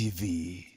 TV.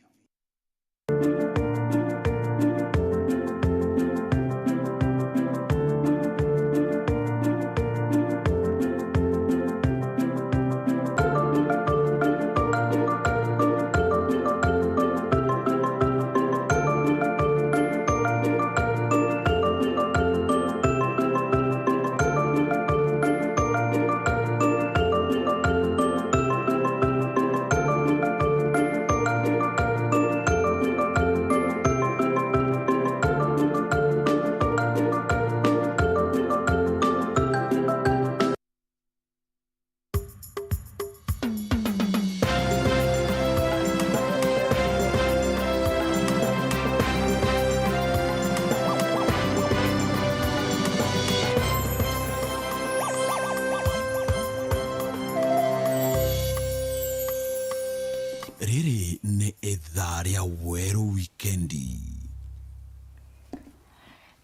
Riri ni Thaa ya Weru wikendi.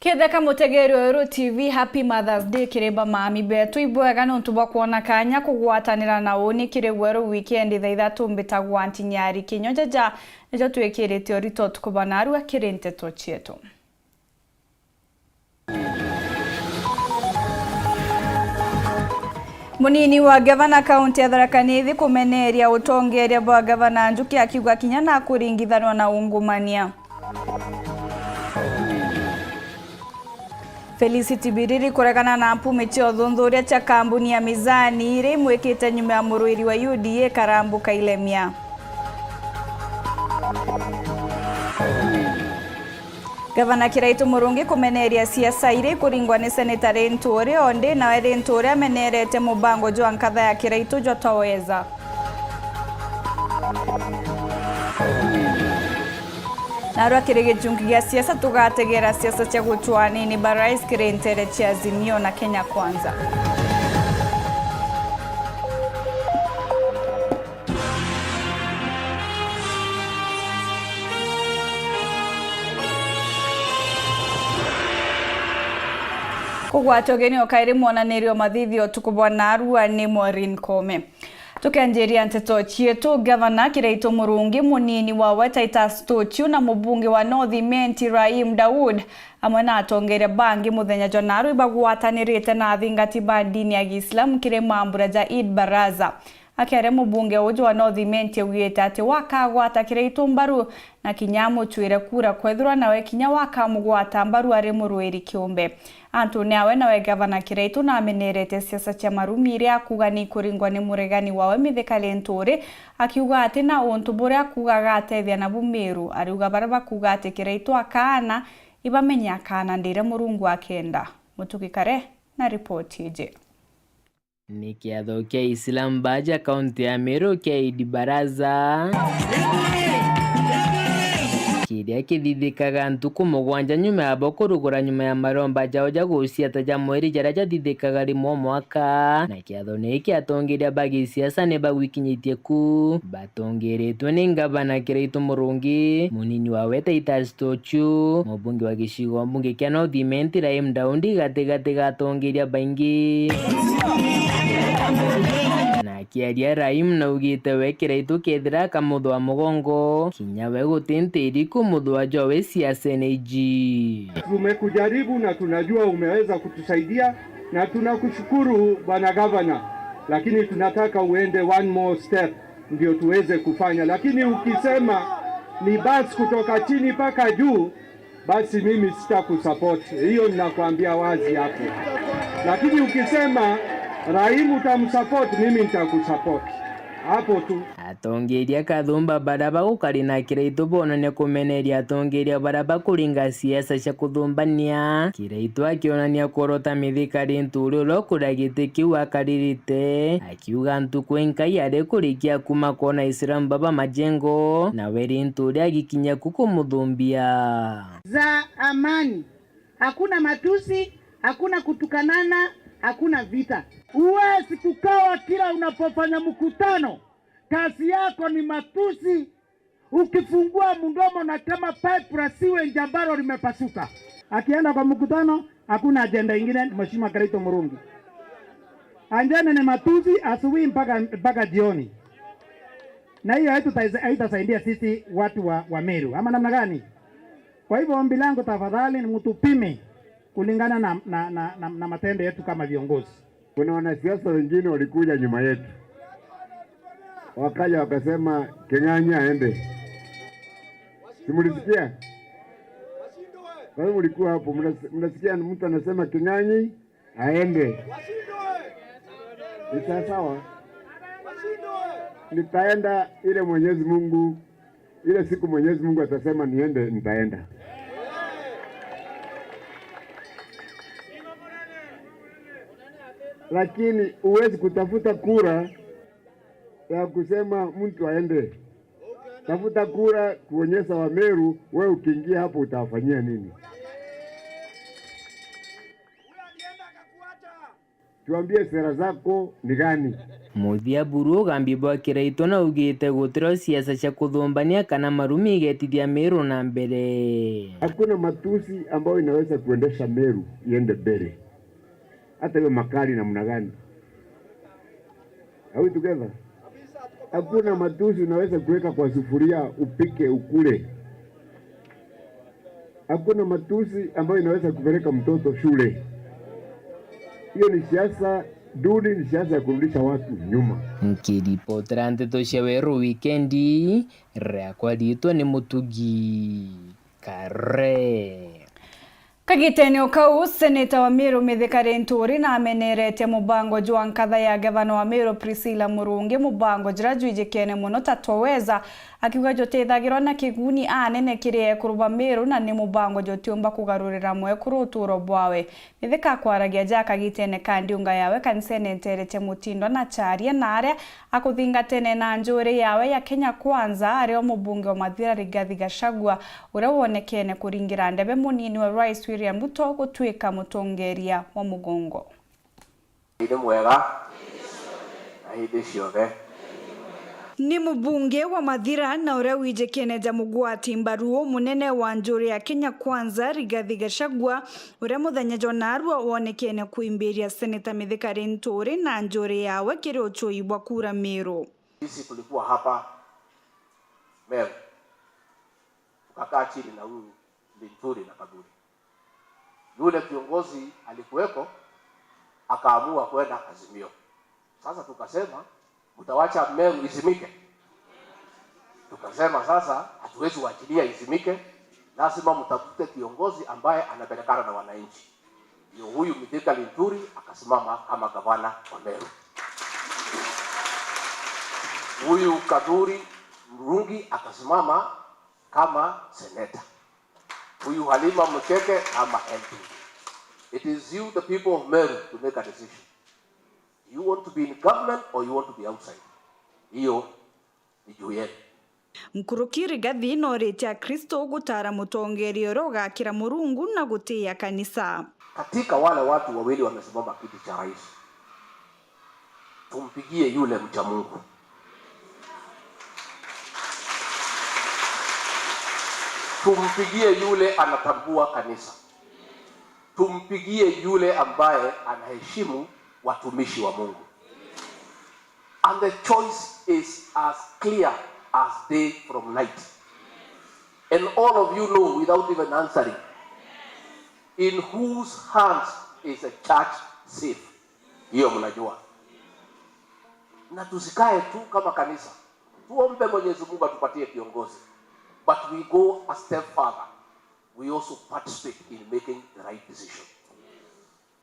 Ketheka mutegeri Weru TV, happy Mother's Day kireba mami betu ibwega no ntubwa kuona kanya kugwatanira na uni kire Weru weekend thaa ithatu mbitagwa NTINYARI kinyoja nejo twekirete orito tukubanaru akire Nteto chietu. Munini wa gavana kaunti ya Tharaka Nithi kumeneria utongeria bwa gavana Njuki akiuga kinya na kuringithanwa na ungumania. Felicity Biriri kuregana na mpume cio thundhuria cha kambuni ya Mizani ire mwekete nyuma ya muruiri wa UDA Karambu Kailemia. Gavana Kiraitu Murungi kumeneria siasa ire kuringwa ni Senator Ntore onde na Ntore amenerete mubango jwa nkatha ya Kiraitu jwa taweza. Narwa kirege chungi ya siasa tugategera siasa cha guchwani ni barais kirentere cha Azimio na Kenya Kwanza. Kugwatogeni okaire mwananirio mathithio tukubwana arua ni Maureen Kome. Tukianjiria Nteto chietu, gavana Kiraitu Murungi munini wa Ithatu na mubunge wa North Imenti Rahim Daud amwe na atongeria bangi muthenya jonaru ibagwatanirite na athingati ba dini ya Islam kire mambura ja Eid Baraza. Akere mubunge uju wa North Imenti ugite ati wakagwata Kiraitu mbaru na kinyamu chwire kura kwethura nawe kinya wakamugwata mbaru ari muruiri kiumbe. Antoni awe nawe gavana Kiraitu na amenerete siasa cha marumire akuga ni kuringwa ni muregani wawe mithekale Ntore akiuga ati na untu bure akuga gatethia na bumeru ariuga baraba kuga ati Kiraitu akana ibamenya akana ndire murungu akenda. Mutukikare na ripoti je. Ni kiatho kia Islam baja kaunti ya Meru kia Eid Baraza kiria kithithikaga ntuku mugwanja nyuma ya bokurugura nyuma ya maromba jao ja guciata ja mweri jaria jathithikaga rimwe mwaka na kiatho ni kiatongeria bagi siasa ne bagwikinyitie ku batongeretwe ni gavana Kiraitu Murungi munini wa Ithatu mubunge wa gicigo mbunge kia North Imenti Rahim Daud gatigati gatongeria baingi na kiaria Rahim na ugite we Kiraitu kethira kamudwa mugongo kinya we gutintiri kumudwa jowe siasa neji. Tumekujaribu na tunajua umeweza kutusaidia na tunakushukuru bwana gavana, lakini tunataka uende one more step ndio tuweze kufanya. Lakini ukisema ni basi kutoka chini paka juu, basi mimi sitakusupport. Hiyo ninakwambia wazi hapo. Lakini ukisema Rahim utamsupport, mimi nitakusupport. Hapo tu. Atongeria kathumba baraba gukari na Kiraitu bonane kumeneria atongeria baraba kuringa siasa cia kuthumbania. Kiraitu akionania kurota mithikari Nturi lo kuragite kiu akaririte akiuga ntuku enkai ari kurikia kuma kona Islam baba majengo na weri Nturi agikinya kukumuthumbia za amani. Hakuna matusi, hakuna kutukanana, hakuna vita. Huwezi kukawa kila unapofanya mkutano kazi yako ni matusi, ukifungua mdomo na kama pipe la siwe njambaro limepasuka. Akienda kwa mkutano hakuna agenda nyingine. Mheshimiwa Kiraitu Murungi, anjana ni matusi asubuhi mpaka jioni. na hiyo haitasaidia sisi watu wa Meru. Ama namna gani? Kwa hivyo ombi langu tafadhali ni mtupime kulingana na matendo yetu kama viongozi. Kuna wanasiasa wengine walikuja nyuma yetu, wakaja wakasema King'ang'i aende. Simulisikia? Wewe mlikuwa hapo, mnasikia mtu anasema King'ang'i aende. Ni sawa. Nitaenda ile Mwenyezi Mungu, ile siku Mwenyezi Mungu atasema niende, nitaenda. Lakini uwezi kutafuta kura ya kusema mtu aende. Tafuta kura kuonyesha wa Meru, wewe ukiingia hapo utawafanyia nini? Tuambie sera zako ni gani? Muthia Buru gambibwa kiraito na ugite gutiro siasa cha kuthumbania kana marumi getithia Meru na mbere. Hakuna matusi ambayo inaweza kuendesha Meru iende mbele. Hata hiyo makali namna gani? Are we together? Hakuna matusi unaweza kuweka kwa sufuria upike ukule. Hakuna matusi ambayo inaweza kupeleka mtoto shule. Hiyo ni siasa duni, ni siasa ya kurudisha watu nyuma. Nkiripotera Nteto cia Weru wikendi, riakwa ritwa ni Mutugi Kare. Kagitenio kau seneta wa Meru Mithikari Nturi na amenerete mubango jwa nkatha ya gavana wa Meru Priscilla Murungi mubango jira jwijikene muno tatoweza akiuga jotethagirwo na kiguni anene kirie kuruba Meru na ni mubango jotiumba kugarurira mwekuru uturo bwawe. Mithika kwaragia ja kagitene kandi unga yawe kanisene nterete mutindo na charia na aria akuthingatene na njuri yawe ya Kenya Kwanza ario mubunge wa Mathira Rigathi Gachagua uria wonekene kuringira ndebe munini wa Rais William Ruto gutwika mutongeria wa mugongo. Ide mwega na ide ciothe. Ni mubunge wa Mathira na uria wijekene jamugwati mbaruo munene wa njuri ya Kenya Kwanza Rigathi Gachagua uria muthenya jonarwa wonekene kuimbiria seneta Mithikari Nturi na njuri yawe kiri uchoibwa kura Meru. Sisi tulikuwa hapa Meru, tukakaa chini na huyu Nturi na Kaburi. Yule kiongozi alikuweko akaamua kwenda Azimio. Sasa tukasema mtawacha Meru izimike. Tukasema sasa hatuwezi kuachilia izimike, lazima mtafute kiongozi ambaye anapelekana na wananchi. Ndio huyu Mithikari Nturi akasimama kama gavana wa Meru. Huyu Kaburi Murungi akasimama kama seneta. Huyu Halima Mcheke kama MP. It is you, the people of Meru, to make a decision. You want to be in government or you want to be outside? Hiyo ni juu yenu. Mkuruki Rigathi norete Kristo gutara mutongerio roga kira Murungu na gutia kanisa. Katika wale watu wawili wamesimama kiti cha rais, tumpigie yule mcha Mungu. Tumpigie yule anatambua kanisa. Tumpigie yule ambaye anaheshimu watumishi wa Mungu. And the choice is as clear as day from night. And all of you know without even answering, in whose hands is a church safe. Hiyo mnajua. Na tusikae tu kama kanisa. Tuombe Mwenyezi Mungu atupatie kiongozi. But we go a step further. We also participate in making the right decision.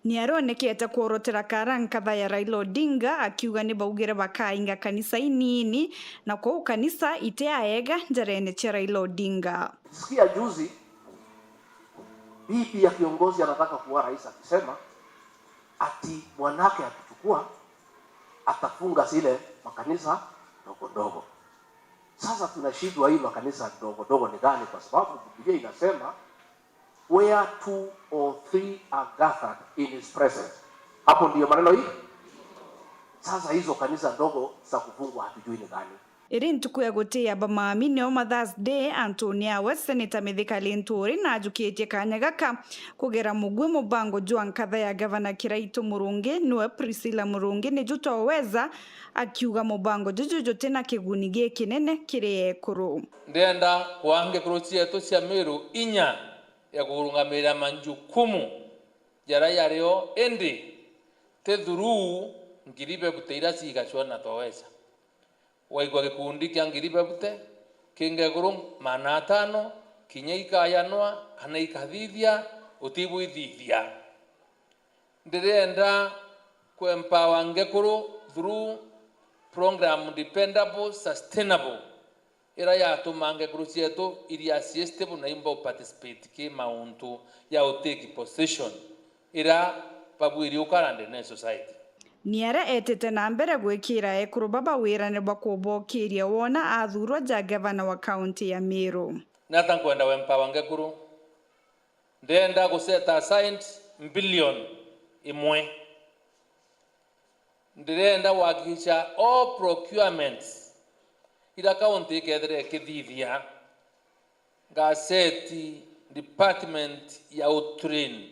Ni aronekete kuorotera karankatha ya Raila Odinga akiuga ni baugire bakainga kanisa inini na kwa kanisa iteaega njarene cha Raila Odinga. Sikia juzi bibi ya kiongozi anataka kuwa rais akisema ati mwanake akichukua atafunga zile makanisa ndogo ndogo. Sasa tunashindwa hii makanisa ndogo ndogo ni gani, kwa sababu Biblia inasema where 2 or 3 are gathered in his presence. Hapo ndio maneno hii. Sasa hizo kanisa ndogo za kufungwa hatujui ni gani. Iri ntuku ya gutia bamami neo Mother's Day Antonia Senator Mithikali Nturi na ajukitie kanya gaka kugera mugwe mubango jwa nkatha ya Gavana Kiraito Murungi niwe Priscilla Murungi ni jutoweza akiuga mubango jujujo tena kiguni kinene kiri ekuru. Ndenda kuange kuruchia to cia Meru inya ya kurungamira manjukumu jara yareo endi te thuru ngiribe buteira cigacwa na toweza waigwa gikundi kya ngiribe bute kingeguru mana 5 kinya ikayanwa kana ikathithia utibu ithithia ndirenda ku empower ngekuru through program dependable sustainable ira ya tumange kuru cietu iria system na imbo participate ki mauntu ya utake possession ira pabwiri ukarande na society niara etete na mbere gwikira ekuru baba wirane bakubokiria wona athurwa ja Gavana wa county ya Meru nata kwenda wempower ngekuru ndenda ku set aside billion imwe ndirenda wakisha all procurements ila county kedre kithithia gaseti department ya utrain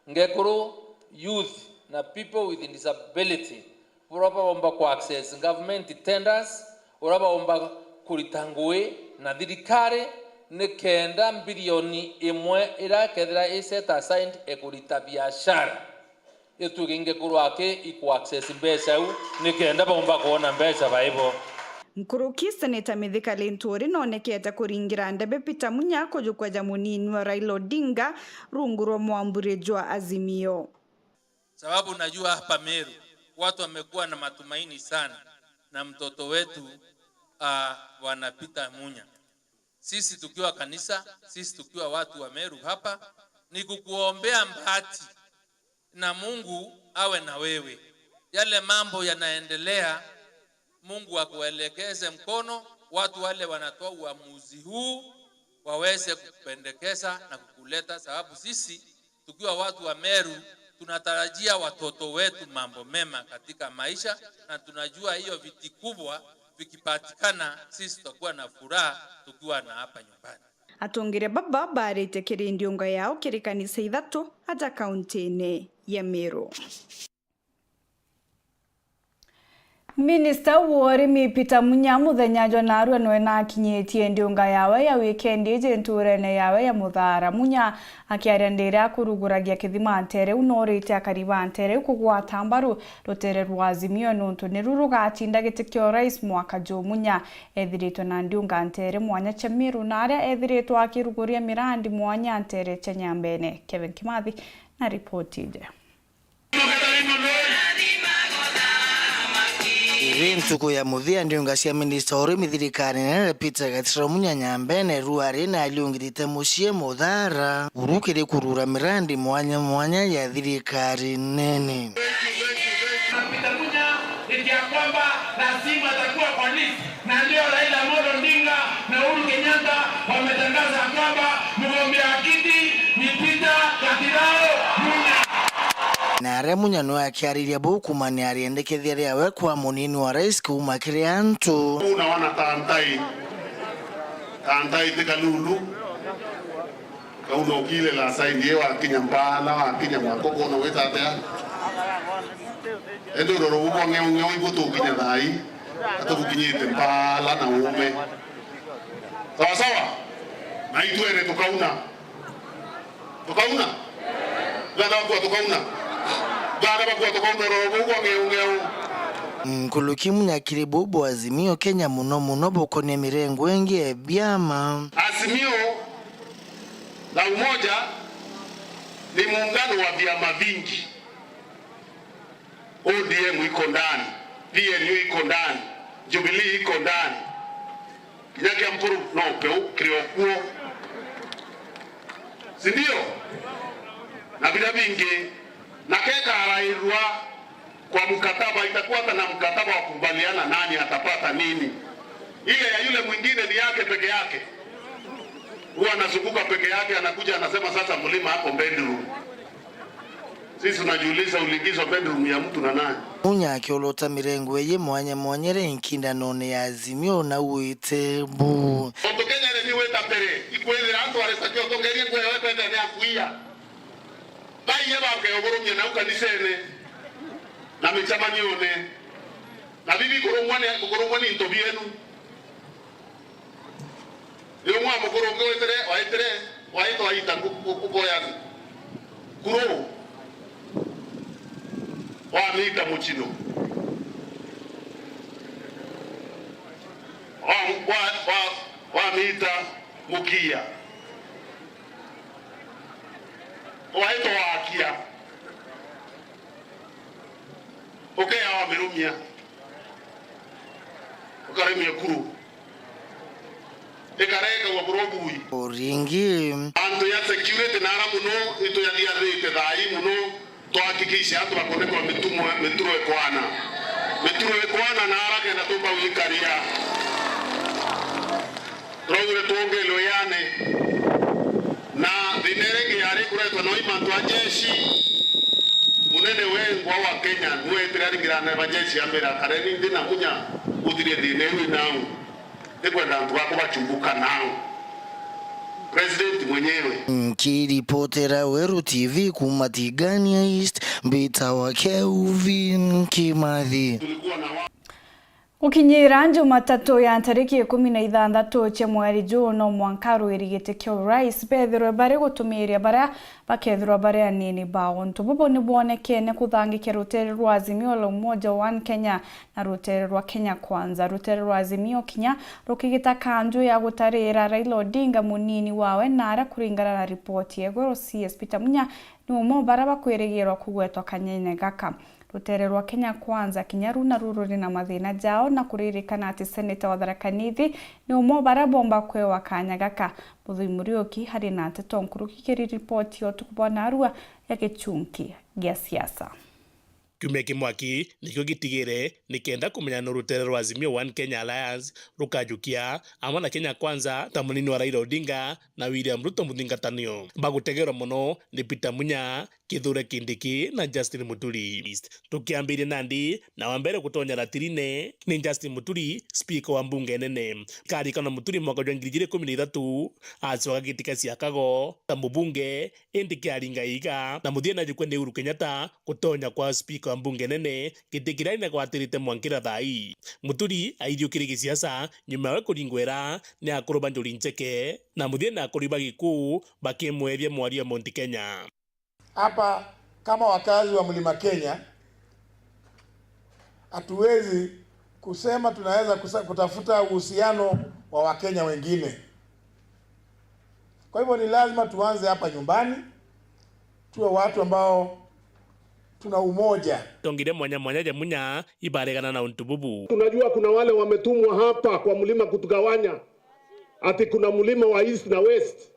ngekuru youth na people with disability uraba omba ku access government tenders uraba omba kuritangwe na thirikari ne kenda bilioni imwe ila kedra set aside ekurita biashara etuginge kurwake iku access mbesa u ne kenda bomba kuona mbesa baibo Nkuruki Senator Mithikali Nturi nonekete kuringira ndebe Peter Munyako jukwaja munini wa Raila Odinga runguro mwambure jwa Azimio. Sababu najua hapa Meru watu wamekuwa na matumaini sana na mtoto wetu wanapita Munya. Sisi tukiwa kanisa, sisi tukiwa watu wa Meru hapa ni kukuombea mbati na Mungu awe na wewe. Yale mambo yanaendelea Mungu akuelekeze mkono watu wale wanatoa uamuzi huu waweze kupendekeza na kukuleta sababu sisi tukiwa watu wa Meru tunatarajia watoto wetu mambo mema katika maisha na tunajua hiyo viti kubwa vikipatikana sisi tutakuwa na furaha tukiwa na hapa nyumbani. Atongire baba barite kirindi unga yao kiri kanisa Ithatu hata kaunti ya Meru. Minister Worimi Peter Munya muthenya Jonaru no na akinyetie ndiunga yawe ya weekend jenturene yawe ya Muthara Munya akiarendera kuruguragia kithima Ntere unorite akariba Ntere kugwata mbaru rutere rwa Azimio nuntu ni rurugatinda gitikyo rais mwaka jo Munya ethirito na ndiunga Ntere mwanya cha Meru na aria ethirito akiruguria mirandi mwanya Ntere cha Nyambene. Kevin Kimathi na ripoti ije. Ntuku ya muthia ndiunga cia Minister Worimi thirikari nene Peter Gatira Munya Nyambene ruari na aliungirite mucie Muthara urukire kurura mirandi mwanya ya thirikari nene. Peter Munya ndiye kwamba lazima atakuwa polisi na ndio Raila Amolo Odinga na Uhuru Kenyatta wametangaza kwamba mgombea kiti ni Peter Gatira Munya. Na aria Munya no akiariria bukumani ariendekethia riawe kwa munini wa rais kuma kiri antu unaona tantai tikalulu kauno kile la saidie wa kinyambala wa kinyamako no wetatea endo roro bo ngeo ibuto kinyadai atabukinyite mbala na ume sawa na itwere tukauna gana kwa tukauna Nkuluki Munya kiri bobo Azimio Kenya muno bokone mirengo engi ebyama. Azimio la umoja ni muungano wa vyama vingi. ODM iko ndani, PNU iko ndani, Jubilee iko ndani. Kinyake mpuru no peu kriokuo. Sindio? Na bila vingi na keka arairwa kwa mkataba itakuwa na mkataba wa kubaliana nani atapata nini. Ile ya yule mwingine ni yake peke yake. Huwa anazunguka peke yake anakuja anasema sasa mlima hapo bedroom. Sisi tunajiuliza uliingizwa bedroom ya mtu na nani? Munya akiolota mirengo ye mwanya mwanyere nkinda none ya Azimio na uite bu Otokenya ni weta pere ikwelera antu aresakio tongerie kwe wewe ndani ya kuia bai yeba ke ogoromye na ukanisene na michamanione na bibi koromwani ntobienu yo mwa mokorongo wetere waito aita kukoyazi kuro wa mita muchino wa mita mukia waito wakia awa merumia ukaremia kuru ekareka waburobui oringi anto ya security nara muno ito ya diarete dai muno tuhakikisha atu bakone kwa metro ekwana nara kenda tumba wikaria Rogure tuongelo yane na dinerenge yare kuretwa no imantu ajeshi munene wengwa wa Kenya nuetira ringirana bajeshi ambera kareni ndina munya udire dineru nao ekwenda ntu wako bachumbuka nao president mwenyewe kiripotera Weru TV kumatigania East mbita wa Kelvin Kimathi Gukinyira Jumatatu ya tariki 16 cia mweri Juni mwaka rwirigite kyo rais bethirwe bare gutumiria bara bakethirwa bare anini bao ntububo ni bonekene kuthangikira rutere rwa Azimio la Umoja wa Kenya na rutere rwa Kenya Kwanza. Rutere rwa Azimio kinya rukigita kanju ya gutarira Raila Odinga munini wawe nara kuringana na ripoti yegoro CSP Tamunya ni umo bara bakwirigirwa kugwetwa kanyene gaka. Rutere rwa Kenya Kwanza kinyaru na rururi na mathina jao na kuririkana ati seneta wa Thaa ni umo barabomba kwewa kanya gaka. Muthui Muriuki hari na Nteto nkurukikiri ripoti yo tukubona arua ya gichunki gya siasa. Kiumia kimwaki nikio gitigire nikenda kumenya no rutere rwa Azimio One Kenya Alliance rukajukia amana Kenya Kwanza ta munini wa Raila Odinga na William Ruto muthingatanio bagutegerwa muno ni Peter Munya Kithure Kindiki na Justin Muturi. Tukiambiria Nandi na wambere kutonya ratirine ni Justin Muturi speaker wa mbunge nene karikana Muturi mwaka wa 2013 acwaga gitika cia kago ta mubunge indi kiaringa iga na muthiena jukwe ni Uhuru Kenyatta kutonya kwa speaker wa mbunge nene gitikira ina gwatirite Mwankira Thaa. Muturi aithiukire gisiasa nyuma ya kuringwera ni akuruba Njuri Ncheke na muthiena akuriba giku bakimwethia mwaria Mount Kenya. Hapa kama wakazi wa Mlima Kenya hatuwezi kusema tunaweza kutafuta uhusiano wa Wakenya wengine. Kwa hivyo ni lazima tuanze hapa nyumbani, tuwe watu ambao tuna umoja. Tongire mwanya ja munya ibaregana na untububu. Tunajua kuna wale wametumwa hapa kwa mlima kutugawanya. Ati kuna mlima wa East na West.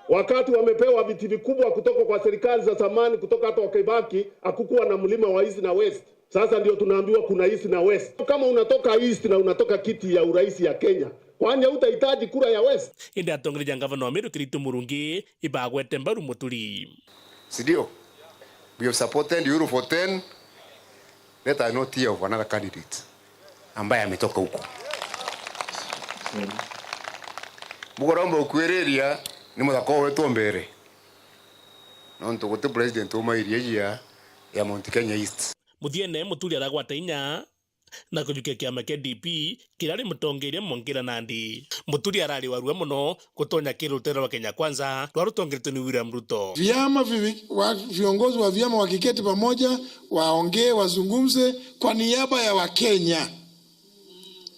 Wakati wamepewa viti vikubwa kutoka kwa serikali za zamani, kutoka hata wakibaki, hakukuwa na mlima wa East na West. Sasa ndio tunaambiwa kuna East na West. Kama unatoka East na unatoka kiti ya urais ya Kenya, kwani hutahitaji kura ya West? Inde atongire jangava Meru Kiritu Murungi ibagwete mbaru Muturi. Sidio, we have supported Euro for 10. Let us not hear of another candidate ambaye ametoka huko. Mugoromba ukwereria ni muthako wetu mbere. Nonto gote president umairie ya Mount Kenya East. Muthiene Muturi aragwata inya na kujukia kiama kia DP kirari mutongeria Mwankira Nandi. Muturi arari warua muno kutonya kirutero wa Kenya Kwanza twarutongerete ni William Ruto. Viongozi wa vyama wakiketi pamoja waongee, wazungumze kwa niaba ya Wakenya,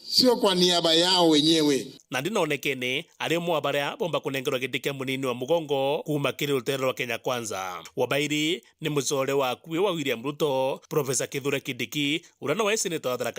sio kwa niaba yao wenyewe. Nandi naonekene ari mwa baria bomba kunengerwa gitike munini wa mugongo kuma kirutero wa Kenya Kwanza. Wabairi ni mucore wa kuwe wa William Ruto, Professor Kithure Kindiki urana wa seneta wa Thaa.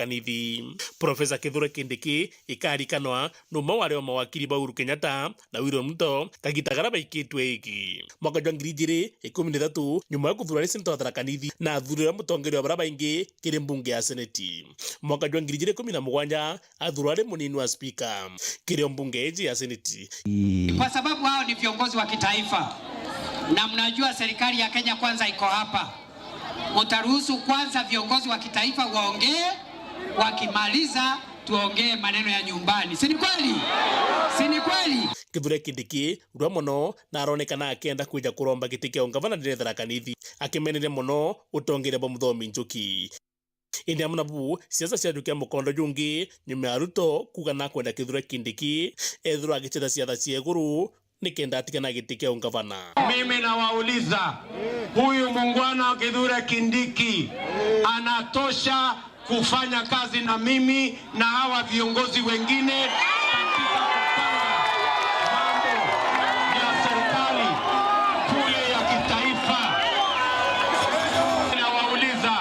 Professor Kithure Kindiki ikarikanwa numa wari wa mawakiri ba Uhuru Kenyatta na William Ruto kagitagara baikitwe iki. Mwaka wa 2013 nyuma ya kuthura seneta wa Thaa na athurira mutongeri wa baraba ingi kiri mbunge ya seneti. Mwaka wa 2017 athurare munini wa speaker kile mbunge ya seneti. Kwa sababu hao ni viongozi wa kitaifa. na mnajua serikali ya Kenya Kwanza iko hapa. Mtaruhusu kwanza viongozi wa kitaifa waongee, wakimaliza tuongee maneno ya nyumbani. Si ni kweli? Si ni kweli? Kithure Kindiki rwa mono na aronekana akenda kuja kuromba giti kia ungavana ndethera kanithi akimenire mono utongire bo muthomi Njuki. Indi amuna bu siasa cia jukia mukondo jungi nyuma ya Ruto kuga na kwenda Kithure Kindiki ethuru agicheta siasa cia iguru nikenda atikana giti kia ungavana. Mimi nawauliza, huyu mungwana Kithure Kindiki anatosha kufanya kazi na mimi na hawa viongozi wengine katika kupanga mambo ya serikali kule ya kitaifa? Nawauliza,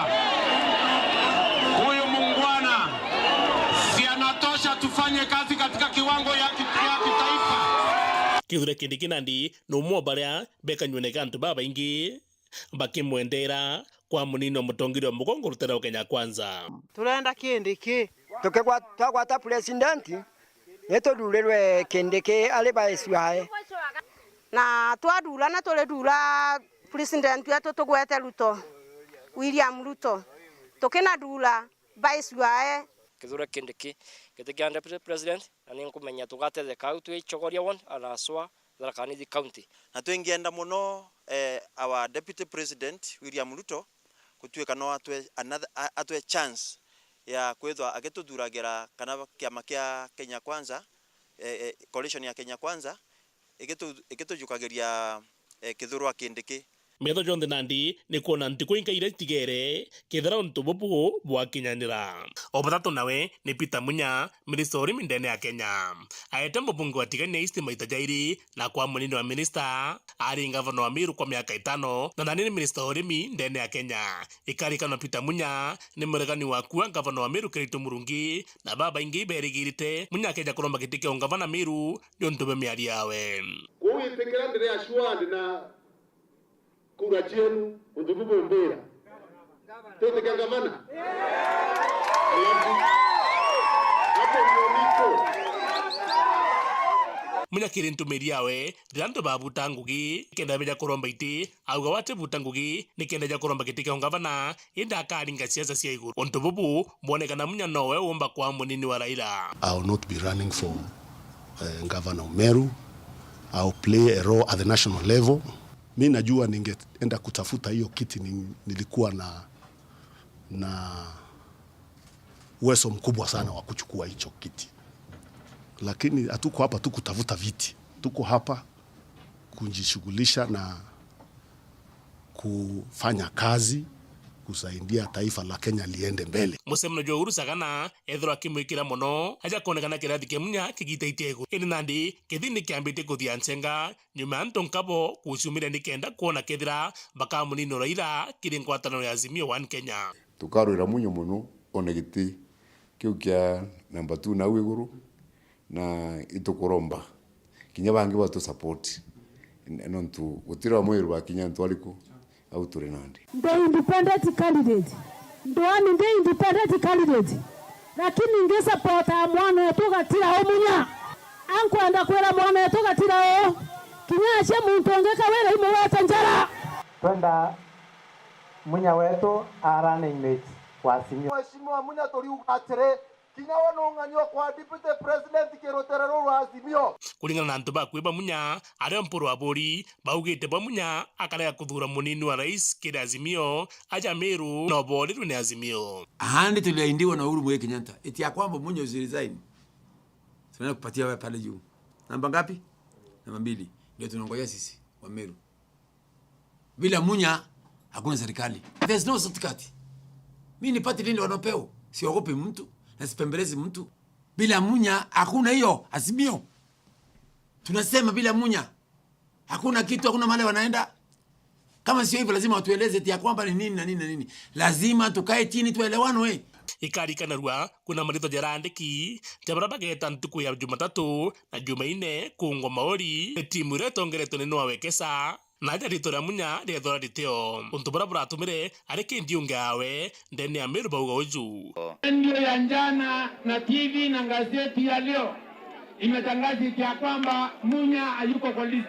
huyu mungwana si anatosha tufanye kazi katika kiwango ya kitaifa? Kithure Kindiki nandi no mo baria beka nyune kantu baba ingi bakimwendera kwa munino mutongiro mugongo rutera Kenya Kwanza. Turenda Kindiki tukegwata president neto dulelwe Kindiki ale baiswae na twadula na tole dula president wetu tugwete Ruto William Ruto tokena dula baiswae Kithure Kindiki kitikianda president ani kumenya tugate the county chogoria one anaswa Tharaka County na twengienda muno our deputy president William Ruto kutuika no atwe chance ya kwethwa agituduragira kana kiama kia Kenya Kwanza coalition ya Kenya Kwanza igitujukagiria Kithure Kindiki. Metho jonde nandi ni kuona ntiko inkaire tigere kethera ntububu bwa kinyanira obatatu nawe ni Peter Munya minister mindene ya Kenya aeta mbunge wa tigania East maita jairi na kwa munini wa minister ari governor wa Meru kwa miaka 5 na nani minister orimi ndene ya Kenya ikarika na Peter Munya ni muregani wa kuwa governor wa Meru Kirito Murungi na baba ingi berigirite Munya keja kuromba kitike ungavana Meru ndio ntube miari yawe kuitikira ndire ashwandi na kura chenu utububu mbira tete gavana hapo niko Munya kirintu meriawe diranto babu tangugi kenda beja kuromba iti auga wate butangugi nikenda ja kuromba kitike ungavana inda akaringa siasa cia iguru ontububu mwonekana Munya nowe umba kwa munini wa Raila. I will not be running for Governor Meru. I will play a role at the national level. Mimi najua ningeenda kutafuta hiyo kiti nilikuwa na uwezo mkubwa sana wa kuchukua hicho kiti. Lakini hatuko hapa tu kutafuta viti. Tuko hapa kujishughulisha na kufanya kazi kusaidia taifa la Kenya liende mbele. Musemno Johuru Sagana ethro akimwikira mono aja konekana kirathi ke Munya kigiteite ego ini nandi kithini kiambite kuthiancenga nyuma ntonkabo kusumira nikenda kuona kethira baka munino Raila kiri ngwatano ya Azimio One Kenya tukarwira Munya muno onegiti kiu kia namba 2 na iguru na itukuromba kinya bangi batu support nontu gutira mwiru wa kinya ntwaliku au turi nandi the independent candidate ndoani the independent candidate lakini nge support mwana wetu gatira Munya ankwenda kwera mwana wetu gatira kinya che muntu ongeka wera imo wata njara twenda Munya wetu arane image wasimio mheshimiwa Munya tori ugatere kinya wononganyo kwa deputy president kiroterero rwa Azimio kulingana na ntuba kweba Munya ari mpuru abori baugite ba Munya akarega kuthura munini wa rais kiri Azimio aja Meru no bori ni Azimio ahandi tuliaindiwa na Uhuru Muigai Kenyatta eti ya kwamba Munya usiresign tunaenda kupatia wewe pale juu namba ngapi namba 2 ndio tunangoja sisi wa Meru bila Munya hakuna serikali there's no shortcut mimi ni party lini wanapeo siogopi mtu na sipembelezi mtu bila Munya hakuna hiyo Azimio tunasema bila Munya hakuna kitu hakuna mahali wanaenda kama sio hivyo lazima watueleze eti ya kwamba ni nini na nini na nini lazima tukae chini tuelewane ikarika narua kuna marito jarandiki jabaraba geta ntuku ya Jumatatu na Jumaine kungwa maori timu retongereto ni wekesa na jarito ra Munya rethora riteo untubara buratumire areke ndiungawe ndene ya Meru bauga uju ndio ya njana na TV na gazeti ya leo imetangaza ya kwamba Munya hayuko kwa list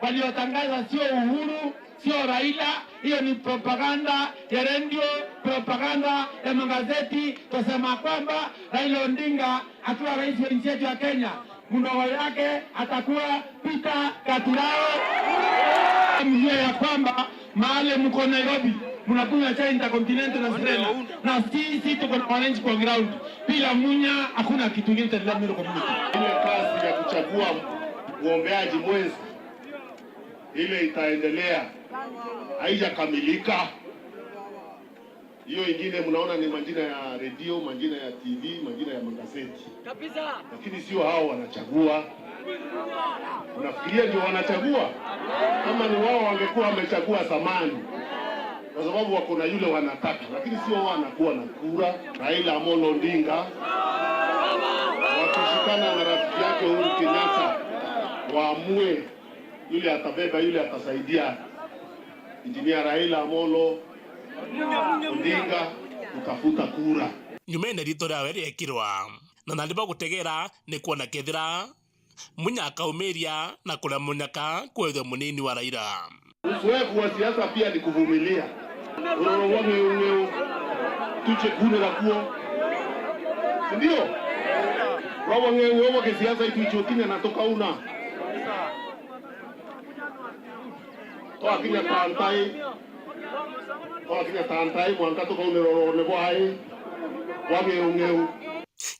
waliotangaza sio Uhuru, sio Raila. Hiyo ni propaganda ya redio, propaganda ya magazeti, kusema kwamba Raila Odinga akiwa rais wa nchi yetu ya Kenya, mdogo yake atakuwa Peter Katurao. Mjue ya kwamba mahali mko Nairobi mnakunywa chai Intercontinental na Serena, na sisi tuko na wananchi kwa ground. Bila Munya hakuna kitu kingine cha Meru community. Ile kazi ya kuchagua uombeaji mwenzi ile itaendelea, haijakamilika. Hiyo ingine mnaona ni majina ya redio, majina ya TV, majina ya magazeti kabisa, lakini sio hao wanachagua. Unafikiria ndio wanachagua? Kama ni wao wangekuwa wamechagua zamani, kwa sababu wako na yule wanataka, lakini sio wao wanakuwa na kura. Raila Amolo Odinga wakishikana na rafiki yake Uhuru Kenyatta waamue yule atabeba, yule atasaidia Injinia Raila Amolo Odinga kutafuta kura. Nyumene rito rya weri ekirwa na naliba gutegera ni kuona kethira Munyaka umeria na kula Munyaka kwetho munini wa Raila. Uzoefu wa siasa pia ni kuvumilia. Wewe tuche kune la kuo. Ndio. Wewe kwa siasa ituichotine natoka una. Toa kinya tantai mwanka toka unero nebo hai. Wame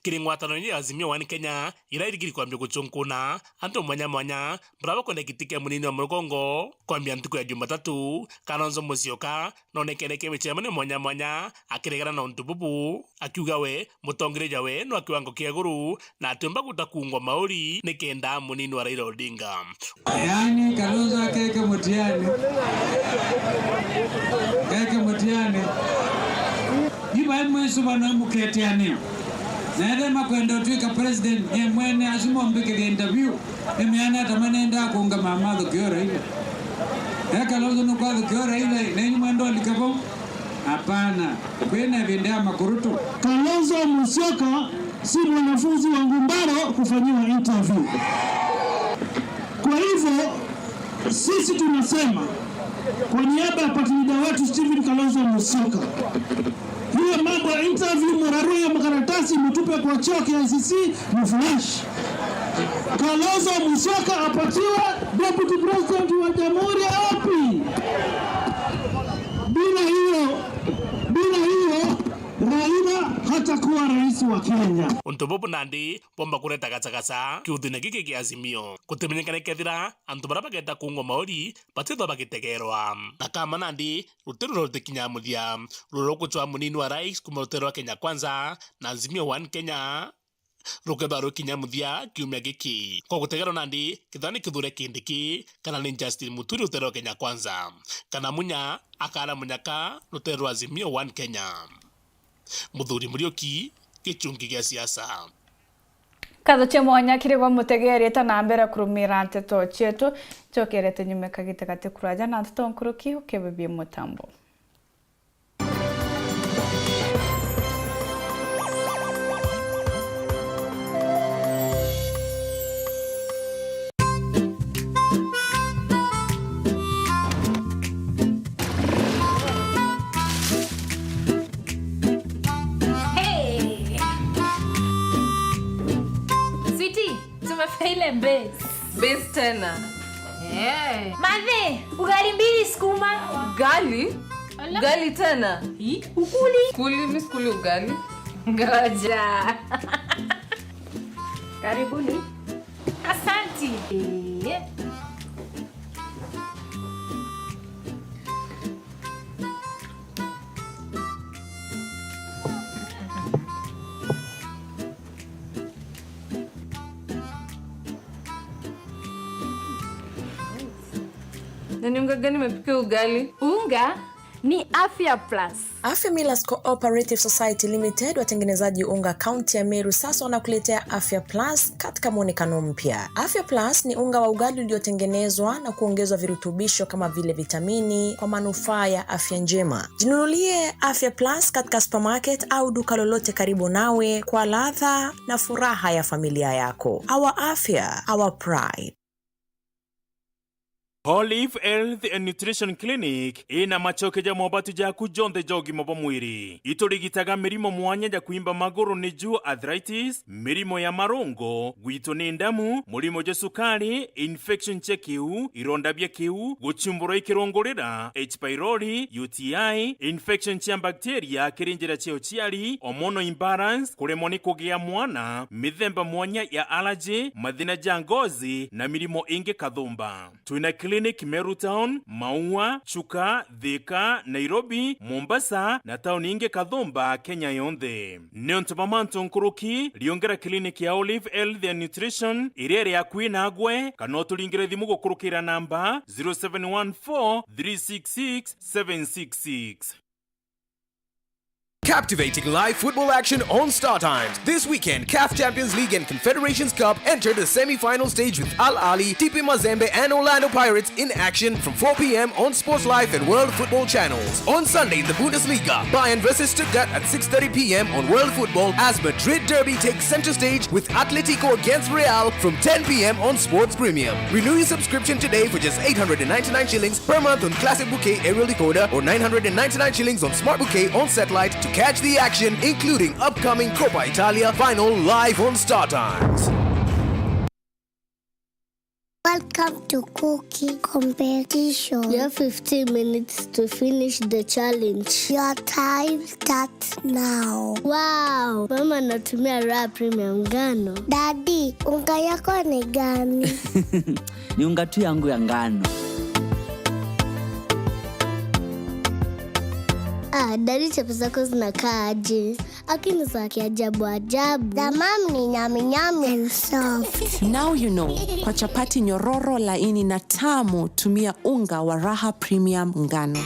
Kiringwatano ni Azimio One Kenya irairigiri kwambia guchunkuna antu mwanya bravo kone kitike munini wa Mugongo kwambia ntuku ya Jumatatu Kalonzo Musyoka nonekereke michemane mwanya akiregana na untububu akiuga we mutongereja we no akiwango kia guru na atumba gutakungwa mauri nikenda munini wa Raila Odinga. Yani Kalonzo akeke mutiani iba mwesu bana muketiani Nede kwenda tuika president ye mwene asimo mbike interview emiana tamanenda kunga mama dhokyo Raila. Kalonzo no kwa dhokyo Raila nenyi mwendo alikabo hapana kwenda vendea makurutu. Kalonzo Musyoka si mwanafunzi wa Ngumbaro kufanyiwa interview. Kwa hivyo sisi tunasema kwa niaba ya patilida wetu Stephen Kalonzo Musyoka, hiyo mambo ya interview muraru ya makaratasi mtupe kwa choo KICC mflash. Kalonzo Musyoka apatiwa deputy president wa jamhuri ya wapi? Bila hiyo Raila hatakuwa rais wa Kenya. Untobobu nandi pomba kureta gatsagasa kiuthine giki kia Azimio kutemenyekane kethira antu bara bageta kungwa maori batitho bagitegerwa na kama nandi rutero rote kinyamuthia ruro kuchwa munini wa rais kuma rutero wa Kenya Kwanza na Azimio One Kenya ruketha rukinyamuthia kiumia giki kwa gutegerwa nandi kithani kithure kindiki kana ni Justin Muturi rutero wa Kenya Kwanza kana Munya akara Munyaka rutero wa Azimio One Kenya. Muthuri Murioki gichungi gia siasa Katho che mwanya kirigwa mutegerete na mbere kurumira Nteto chetu chokerete nyume kagitegate kuraja na Nteto nkuruki ukebebie mutambo. Ile base tena. Mave, ugali mbili sukuma. Ugali? Ugali tena? Ukuli? Mimi sikuli ugali. Ngoja. Karibuni. Asanti. Na ni unga gani umepika ugali? Unga ni Afya Plus. Afya Millers Cooperative Society Limited, watengenezaji unga kaunti ya Meru, sasa wanakuletea Afya Plus katika muonekano mpya. Afya Plus ni unga wa ugali uliotengenezwa na kuongezwa virutubisho kama vile vitamini kwa manufaa ya afya njema. Jinunulie Afya Plus katika supermarket au duka lolote karibu nawe kwa ladha na furaha ya familia yako. Our afya, our pride. Olive Health and Nutrition Clinic ina machoke ja mobatu ja kujonde jogi mobo mwiri. Iturigitaga mirimo mwanya ja kuimba maguru ni juu arthritis, mirimo ya marungo, gwito ni ndamu, murimo ja sukari, infection che kiu, ironda bya kiu, guchumbura ikirongorera, H. pylori, UTI, infection cha bacteria, kirinjira cheo chiari, hormonal imbalance, kuremoni kugia mwana, mithemba mwanya ya allergy, mathina ja ngozi na mirimo inge kathumba. Tuina Clinic Meru Town, Maua, Chuka, Thika, Nairobi, Mombasa na town inge Kathumba, Kenya yonthe. Neontomamanto nkuruki liongera clinic ya Olive Health and Nutrition irere ya Queen Agwe kanotulingire thimu gukurukira namba 0714 366 766. Captivating live football action on Star Times. This weekend, CAF Champions League and Confederations Cup enter the semi-final stage with Al Ahly, TP Mazembe and Orlando Pirates in action from 4 p.m. on Sports Life and World Football channels. On Sunday, the Bundesliga, Bayern vs Stuttgart at 6:30 p.m. on World Football as Madrid Derby takes center stage with Atletico against Real from 10 p.m. on Sports Premium. Renew your subscription today for just 899 shillings per month on Classic Bouquet Aerial Decoder or 999 shillings on Smart Bouquet on satellite to catch the action, including upcoming Coppa Italia final live on Star Times. Welcome to cooking competition. You have 15 minutes to finish the challenge. Your time starts now. Wow, mama natumia raw premium ngano. Daddy, unga yako ni gani? Ni unga tu yangu ya ngano. Daddy chapo zako zinakaa aje? Akini za kiajabu ajabu. The mom ni nyami nyami and soft. Now you know. Kwa chapati nyororo laini na tamu, tumia unga wa Raha Premium ngano.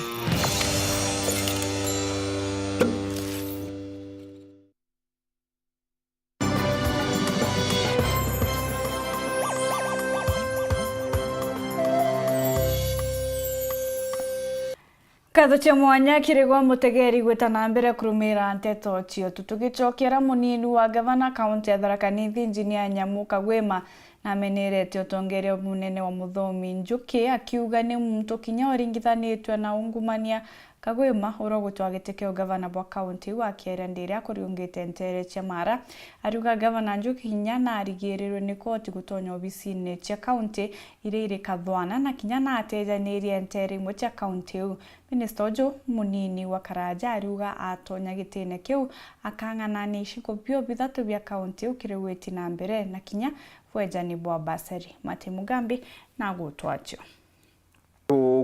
Katho cha mwanya kiregwa mutegeri gwetana mbere kurumira Nteto chio tutugicokera munini wa gavana kaunti ya Tharaka Nithi engineer Nyamuka Gwema na menerete utongere munene wa muthomi Njuki akiuga ni muntu kinya oringithanitwe na ungumania Kagwema urogutwa gitekeo gavana bwa kaunti wa Kiera ndire akuriungite ntere cha Mara ariuga gavana Njuki kinya na arigirirwe ni koti gutonya obisine cha kaunti ire kathwana na kinya na atejanirie ntere imwe cha kaunti u. Minister Ojo munini wa Karaja ariuga atonya gitine kiu akang'ana ni ishiko bio bithatu bya kaunti ukiriweti na mbere na kinya wejani bwa basari Mati Mugambi na gutwacho.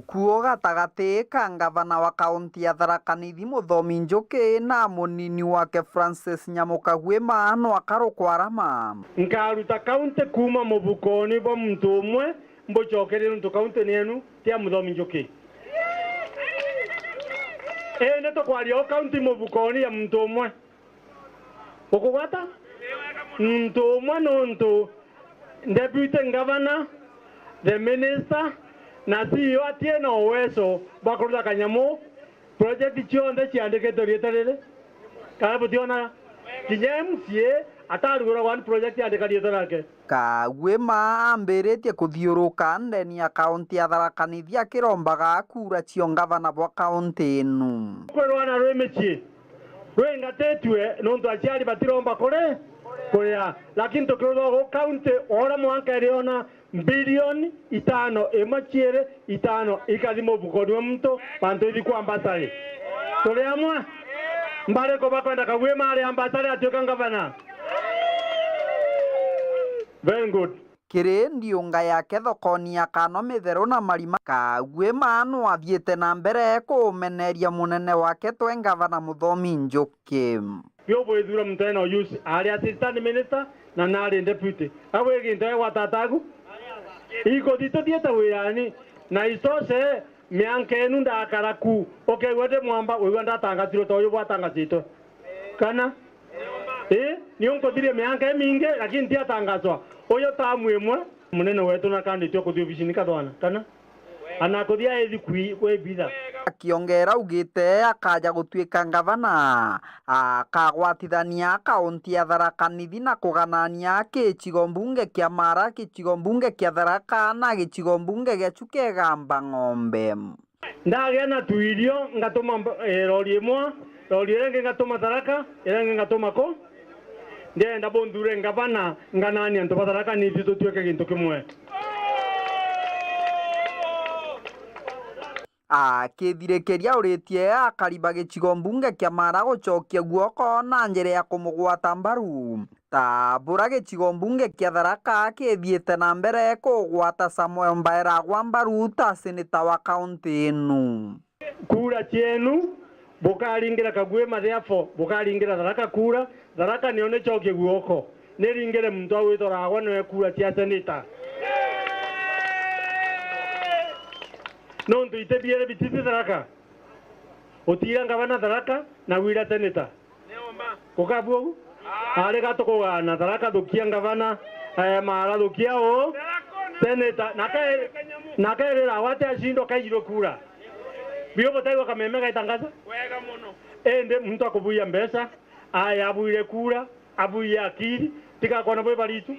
Kuo gatagati ka gavana wa kaunti ya Tharaka Nithi muthomi Njuki na munini wake Francis Nyamuka Gwema no akarukwarama. Nkaruta kaunti kuma mubukoni bo muntu umwe mbochokerera muntu kaunti nenu tia muthomi Njuki. Neto kwario kaunti mubukoni ya muntu umwe. Ukugwata? Muntu umwe nonto deputy governor, the minister na CEO atiena uwezo bakuruta kanyamu project chionde chiandikete rieterere karabu tiona kinyemsie atarugura one project andikariete rake Kagwema amberetie kuthiuruka ndeni ya kaunti ya Tharaka Nithi akirombaga kura cio gavana bwa kaunti inu kwerwana rwemechie rwengatetwe nonto aciari batiromba kore korea lakini tukirotho kaunti ora mwanka eriona bilioni 5 emachiere 5 ikadimo bukoni wa mto bantu ithi kwa ambasari tuli amwa mbale ko bakwenda Kagwema ari ambasari atioka gavana. Very good. Kiri ndiunga yake thokoni ya Kano Mithero na Marima Kagwema no athiete na mbere kumeneria munene wake twe gavana muthomi Njuki yo bwithura mtena use ari assistant minister na nari deputy awe gintae watatagu iko dito dieta wirani na isose mianke nunda akaraku okay wede mwamba wewe ndatangatiro toyo bwatangatito kana nionko dire mianke minge lakini tia tangazwa oyo tamwemwe munene wetu na kanditio kuthio bishini kathwana kana anakothia ethi kwi kwebitha akiongera ugite akaja gutuika ngavana akagwatithania kaunti ya Tharaka Nithi na kuganania gicigo mbunge kia Mara, gicigo mbunge kia Tharaka na gicigo mbunge gia Chukegamba Ng'ombe. Ndagia na tuirio ngatuma rori imwe rori renge ngatuma Tharaka renge ngatuma ko ndenda bondure ngavana nganania nto Tharaka Nithi tutuike gintu kimwe. Akithirikiria uritie akariba gicigo mbunge kia Mara gucokia guoko na njira ya kumugwata mbaru. Tambura gicigo mbunge kia Tharaka kithiite na mbere kugwata Samuel Mbaera gwa mbaru ta seneta wa kaunti inu. Kura cienu bukaringira Kagwema therefore bukaringira Tharaka kura Tharaka nione cokie guoko niringire muntu awitoragwa niwe kura cia seneta. Nontu itebiere bititi Tharaka utira ngavana Tharaka na wira seneta kukabu ale gato kugana Tharaka dukia ngavana Mara dukia o seneta nakaerera wate ashindo kairo kura bio botaiwa kameme gaitangaza wega muno ende muntu akubuya mbesa aya abuire kura abuya akiri tika kona bwe balitu.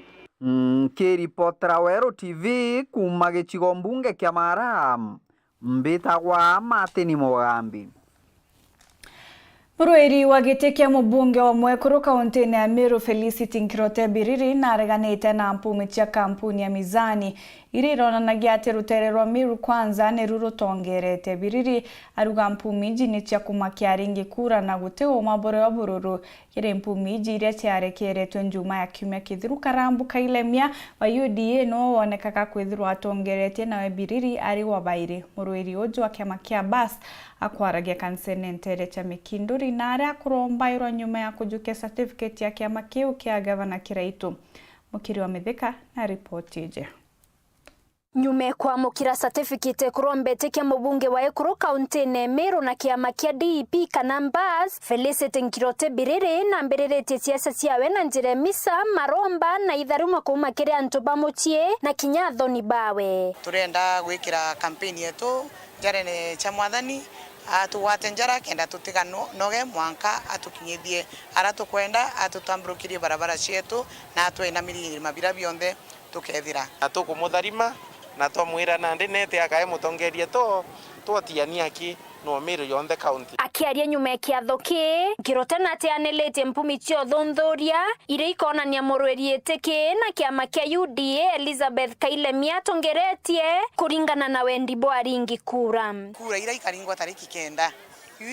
Kiripotera Weru TV kuma gicigo mbunge kia Mara mbitagwa Martin Mugambi. Mũrũĩri wa gĩtĩ kĩa mũmbunge wa Mwekũrũ kaunti-inĩ ya Meru Felicity Nkirote Biriri nareganĩte na mpumi cia kampuni ya Mizani iria ironanagia atĩ rũtere rwa Meru Kwanza nĩ rũtongerete. Biriri aruga mpumi iji nĩ cia kũmakia aringi kura na gũtĩ ũma bũrũri wa bũrũri kĩrĩ mpumi iji iria ciarekeretwo njuma ya kiumia kĩthiru. Karambu Kailemia wa UDA no wonekaga kwithirwo atongeretie nawe Biriri ari wa bairi. Mũrũĩri ũcio wa kĩama kĩa BAS akwaragia kansene ntere cha Mikinduri na aria kurombairwo nyuma ya kujukia certificate ya kĩama kĩu kĩa gavana Kiraitu. Mukiri wa Mithika na ripoti ije. Nyume kwa mukira certificate kurombete kia mbunge wa Ekuru kaunti-inĩ Meru na kiama kia DEP kana BAS Felicity Nkirote Biriri na mbirĩrĩtie ciaca ciawe na njĩra misa maromba na itharuma kuma kĩrĩa antu bamuchie na kinya thoni bawe. Turenda gwikira kampeni yetu jarene cha mwathani atuwate njara kenda tutiga noge mwanka atukinyithie ara tukwenda atutamburukirie barabara cietu na atwena mirima bira bionde tukethira atukumutharima na twamwira nandi nete akae mutongerie twotiania ki no Meru yonde county. Akiaria nyuma ya kiatho ki Nkirote na ateanĩrĩtie mpumi cio thũndũria iria ikonania mũrũĩri ĩtĩkĩ na kĩama kĩa UDA Elizabeth Kailemia atongeretie kũringana na wendi bwa aringi kura iria ikaringwa tariki kenda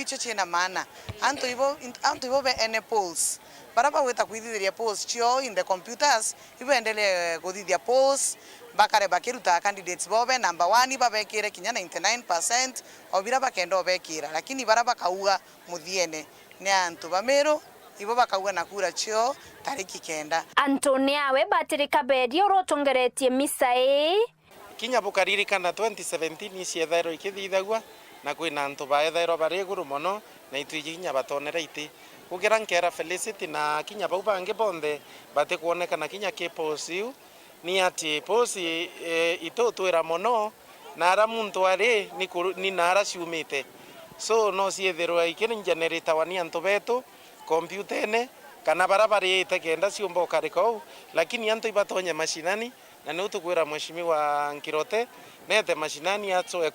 icho chena maana anto ibo be ene polls baraba weta kuidhiria polls cio in the computers ibendelee kuthithia polls bakare bakiruta candidates bobe number 1 babekire kinya 99% obira bakendo bekira lakini baraba kauga muthiene ne antu ba Meru ibo bakauga na kura cio tariki kenda. Antonia we batirika bedi orotongeretie misa kinya bukaririkana 2017 iciethero ikithithagwa na kwina antu baethero bari iguru muno na itwiginya batonera iti kugira nkera Felicity na kinya bau bange bonde bate kuonekana kinya ke posiu ni ati posi itotwira muno na ara muntu ari ni nara ciumite so no ciethirwa ikini generator wani antu betu kompyutene kana barabara ite kenda ciumba ukariko lakini antu ibatonye mashinani na no tukwira mheshimiwa Nkirote nete mashinani atso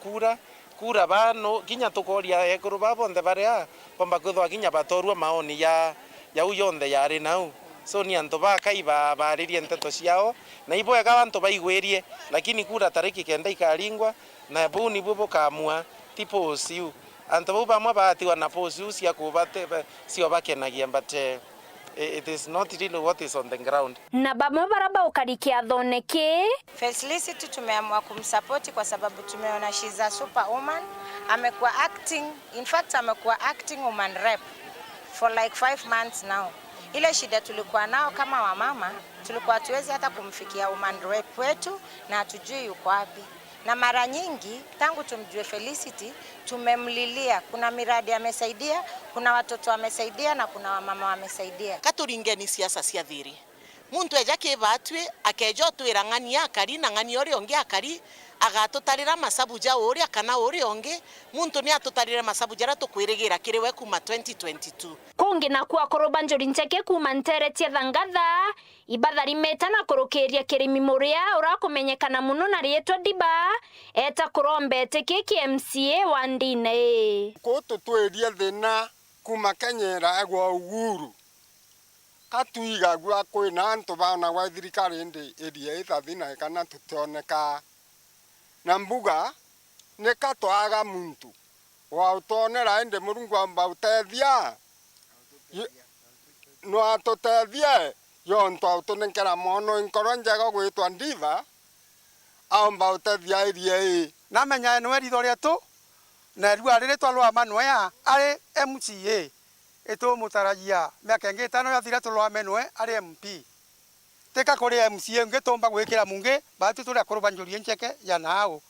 kura bano kinya tukoria Ekuru babonde baria pomba kuthwa kinya batorua maoni ya uyonde yari nau so ni antu bakaiba baririe Nteto ciao na ibo ega bantu baigwerie lakini kura tariki kenda ikaringwa na buni bubo kamua tipo siu antu bo bamwe batiwa na posiu cia kubate cio bakenagia but it is not really what is on the ground. Na bamwe baraba ukarikia thoneke Felicity tumeamua kumsupport kwa sababu tumeona she's a superwoman. Amekuwa acting, in fact amekuwa acting woman rep for like 5 months now. Ile shida tulikuwa nao kama wamama, tulikuwa tuwezi hata kumfikia woman rep wetu na hatujui yuko wapi. Na mara nyingi tangu tumjue Felicity tumemlilia, kuna miradi amesaidia, kuna watoto amesaidia na kuna wamama wamesaidia. Katuringeni siasa cia thiri muntu eja kibatwe akejo twira ng'ani akari na ng'ani ori ongi akari agatutarira masabu ja uria kana uri onge muntu ni atutarire masabu jara tukwirigira kiriwe kuma 2022 kungi na kwa korobanjori nteke kuma nteretie thangatha ibathari metana kurukiria kirimi muria urakumenyekana muno na rietwa Diba eta kurombete kiki MCA wa Ndine kutu tweria thina kuma kenyera egwa Uguru katuiga gwa kwina antu bana gwa thirikari ndi eria ithathina kana tutoneka na mbuga nekatwaga muntu wa utonera ende murungu amba utethia no atotethia yonto autonenkera mono inkoronjaga gwitwa Ndiva amba utethia eria namenya no eritho rietu na riu arire twalwa manwe ari MCA eto mutarajia miaka ingi 5 yathira tulwa menwe ari MP teka kuri MCA ngetomba gwikira mungi batu turi akurubanjuria ncheke ya nao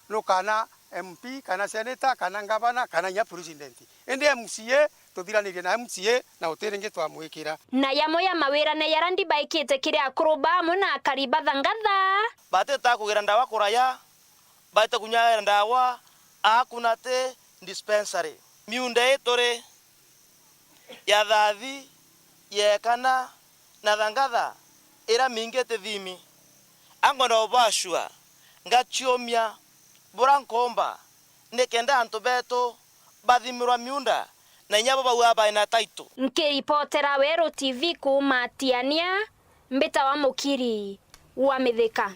nukana MP kana senator kana gavana kana nya president ende MCA tuthiranirie na MCA na utiringi twamwikira na yamo ya mawira na yarandi baikite kire akuruba muna kariba thangatha bateta kugira ndawa kuraya bata kunya ndawa akunate dispensary miunde tore ya Thathi yekana na thangatha ira mingete thimi angono obashua ngachiomia burankomba nekenda antu beto bathimirwa miunda na nyabo bawa na Taito nkiripotera Weru TV kuma Tiania mbita wa mukiri wa mithika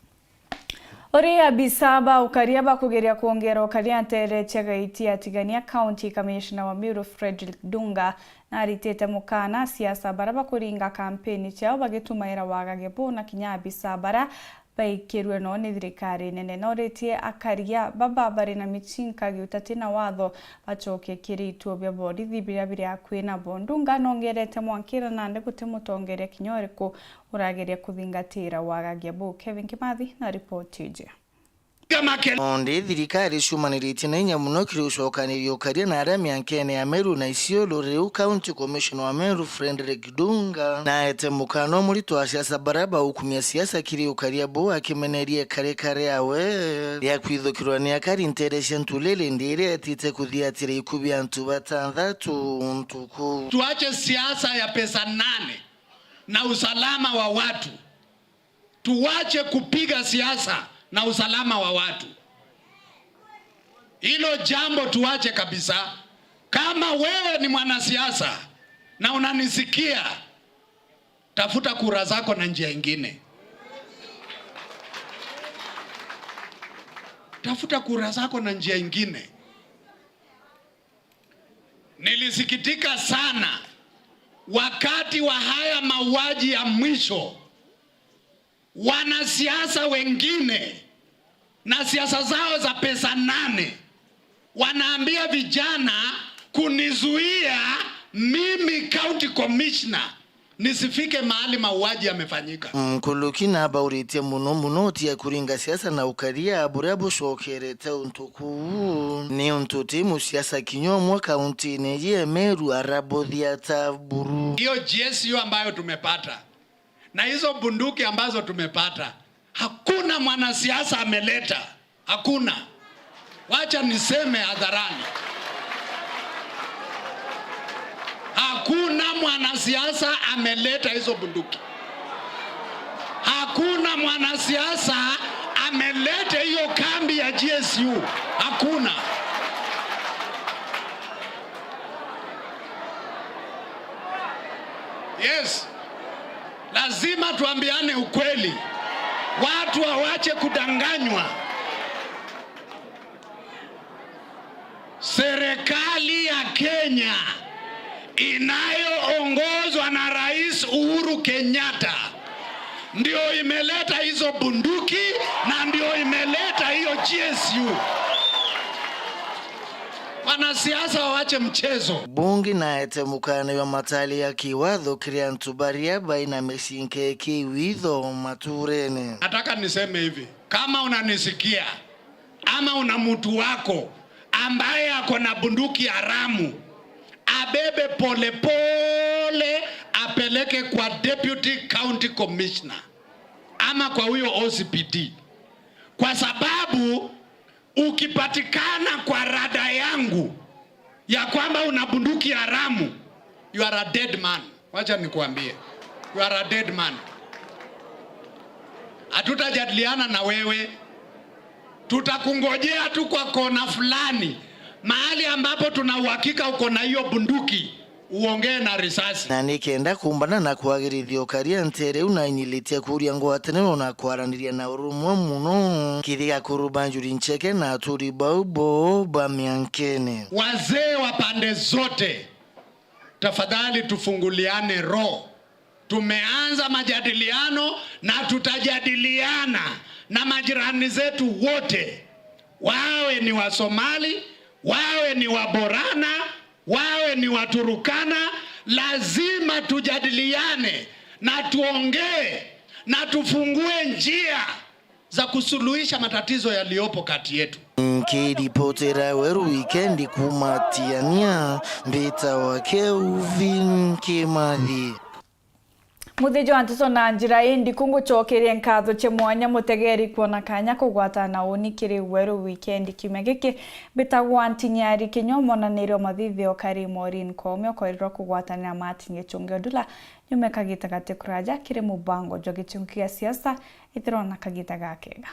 Oria bisaba ukariaba kugeria kuongera ukaria ntere chagaiti atigania county commissioner wa Weru Frederick Dunga na aritete mukana siasa baraba kuringa kampeni chao bagitumaira wagagebo na kinya bisabara baikirwe no ni thirikari nene noretie akaria baba bari na michinka giutatina watho bachoke kiritu bya bodi thibira bya kwina bondunga nongerete mwankira nande gutemutongere kinyoreko urageria kuthingatira wagagebo Kevin Kimathi na report ije Onde thirikari cumanirite na inya muno kiriucokanirio karia na aria miankene ya Meru na Isiolo riu county commissioner wa Meru Frederick Dunga na ete mukano muritu wa siasa baraba ukumia siasa kiriukaria bo akimenerie kare awe ya kwithukirwa ni akari interession tulele ndire atite kuthiatira ikubia antu batanthatu ntuku tuache siasa ya pesa 8 na usalama wa watu tuache kupiga siasa na usalama wa watu. Hilo jambo tuache kabisa. Kama wewe ni mwanasiasa na unanisikia, tafuta kura zako na njia nyingine. Tafuta kura zako na njia nyingine. Nilisikitika sana wakati wa haya mauaji ya mwisho. Wanasiasa wengine na siasa zao za pesa 8 wanaambia vijana kunizuia mimi county commissioner nisifike mahali mauaji yamefanyika. Kulukina bauritie muno tia kuringa siasa na ukaria aburabo shokerete untuku ni untuti mu siasa kinywa county ne Meru arabo dhiata buru. Hiyo GSU ambayo tumepata na hizo bunduki ambazo tumepata, hakuna mwanasiasa ameleta. Hakuna. Wacha niseme hadharani. Hakuna mwanasiasa ameleta hizo bunduki. Hakuna mwanasiasa ameleta hiyo kambi ya GSU. Hakuna. Yes. Lazima tuambiane ukweli. Watu hawache kudanganywa. Serikali ya Kenya inayoongozwa na Rais Uhuru Kenyatta ndio imeleta hizo bunduki na ndio imeleta hiyo GSU. Wanasiasa wawache mchezo. Bungi na ete mukane wa matali ya kiwadho kiria ntubaria baina meshinke kiwidho maturene. Nataka niseme hivi, kama unanisikia ama una mtu wako ambaye ako na bunduki haramu, abebe pole apeleke kwa deputy county commissioner ama kwa huyo OCPD. kwa sababu ukipatikana kwa rada yangu ya kwamba una bunduki haramu, you are a dead man. Wacha nikuambie, you are a dead man. Hatutajadiliana na wewe, tutakungojea tu kwa kona fulani, mahali ambapo tuna uhakika uko na hiyo bunduki, uongee na risasi. Na nikenda kumbana na kwagirithio karia ntere unanyilitia kuria ngwataniro na kwaraniria na urumwe muno kithiga kurubanjuri ncheke na turi baubo bamiankene. Wazee wa pande zote, tafadhali tufunguliane roho. Tumeanza majadiliano na tutajadiliana na majirani zetu wote, wawe ni wa Somali, wawe ni wa Borana, wawe ni wa Turukana. Lazima tujadiliane na tuongee na tufungue njia za kusuluhisha matatizo yaliyopo kati yetu. Nkiripotera Weru weekend kumatiania mbita wake Uvin Kimathi. Muthejo Nteto na njira indi kungucokeria nkatho che mwanya mutegeri kuona kanya kugwatana uni kiri Weru weekend kiumia giki bitagwa NTINYARI KINYUA monanirio mathithio kari morin komio koirwo kugwatanira matinye chunge ndula nyume kagita gate kuraja kiri mubango jogi chungi ya siasa ithirona kagita gakega.